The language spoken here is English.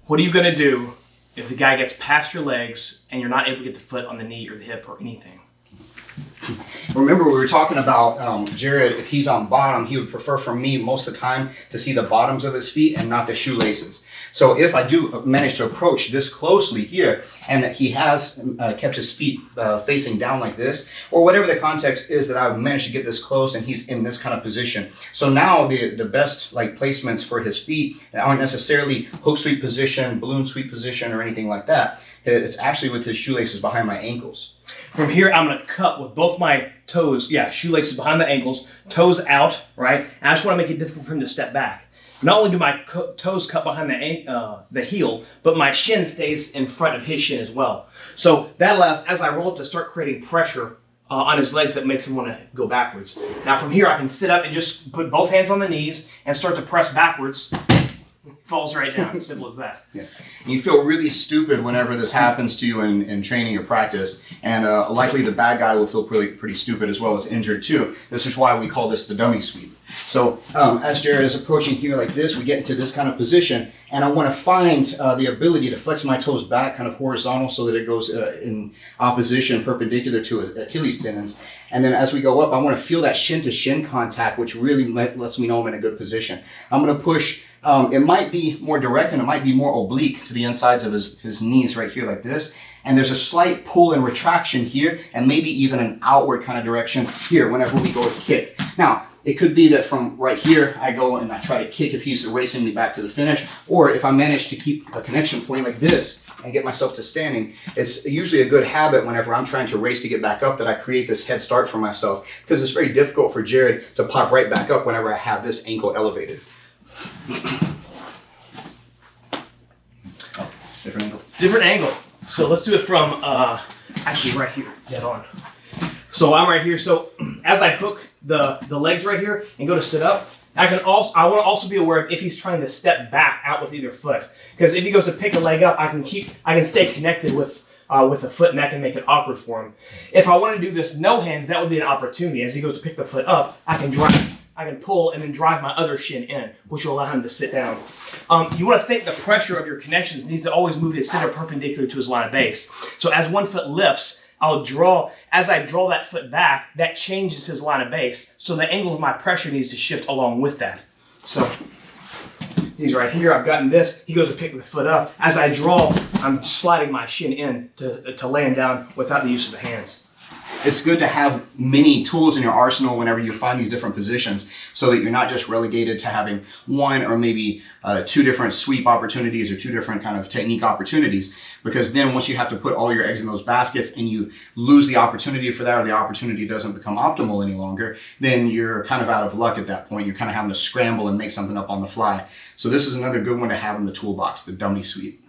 What are you going to do if the guy gets past your legs and you're not able to get the foot on the knee or the hip or anything? Remember, we were talking about Jared, if he's on bottom, he would prefer for me most of the time to see the bottoms of his feet and not the shoelaces. So if I do manage to approach this closely here and that he has kept his feet facing down like this, or whatever the context is that I've managed to get this close and he's in this kind of position. So now the best like placements for his feet aren't necessarily hook sweep position, balloon sweep position, or anything like that. It's actually with his shoelaces behind my ankles. From here, I'm going to cut with both my toes, shoelaces behind the ankles, toes out, right? And I just want to make it difficult for him to step back. Not only do my toes cut behind the heel, but my shin stays in front of his shin as well. So that allows, as I roll up, to start creating pressure on his legs that makes him want to go backwards. Now from here, I can sit up and just put both hands on the knees and start to press backwards. Falls right down, simple as that. Yeah. You feel really stupid whenever this happens to you in training or practice, and likely the bad guy will feel pretty stupid as well as injured too. This is why we call this the dummy sweep. So as Jared is approaching here like this, we get into this kind of position, and I want to find the ability to flex my toes back kind of horizontal so that it goes in opposition, perpendicular to Achilles tendons. And then as we go up, I want to feel that shin to shin contact, which really lets me know I'm in a good position. I'm going to push. It might be more direct and it might be more oblique to the insides of his knees right here like this. And there's a slight pull and retraction here, and maybe even an outward kind of direction here whenever we go to kick. Now, it could be that from right here, I go and I try to kick if he's erasing me back to the finish, or if I manage to keep a connection point like this and get myself to standing. It's usually a good habit whenever I'm trying to race to get back up that I create this head start for myself, because it's very difficult for Jared to pop right back up whenever I have this ankle elevated. Different angle. Different angle. So let's do it from actually right here, dead on. So I'm right here. So as I hook the legs right here and go to sit up, I want to also be aware of if he's trying to step back out with either foot, because if he goes to pick a leg up, I can stay connected with the foot, and that can make it awkward for him. If I want to do this no hands, that would be an opportunity. As he goes to pick the foot up, I can pull and then drive my other shin in, which will allow him to sit down. You want to think the pressure of your connections needs to always move his center perpendicular to his line of base. So as one foot lifts, as I draw that foot back, that changes his line of base. So the angle of my pressure needs to shift along with that. So he's right here, I've gotten this, he goes to pick the foot up. As I draw, I'm sliding my shin in to land down without the use of the hands. It's good to have many tools in your arsenal whenever you find these different positions, so that you're not just relegated to having one or maybe two different sweep opportunities or two different kind of technique opportunities, because then once you have to put all your eggs in those baskets and you lose the opportunity for that, or the opportunity doesn't become optimal any longer, then you're kind of out of luck at that point. You're kind of having to scramble and make something up on the fly. So this is another good one to have in the toolbox, the dummy sweep.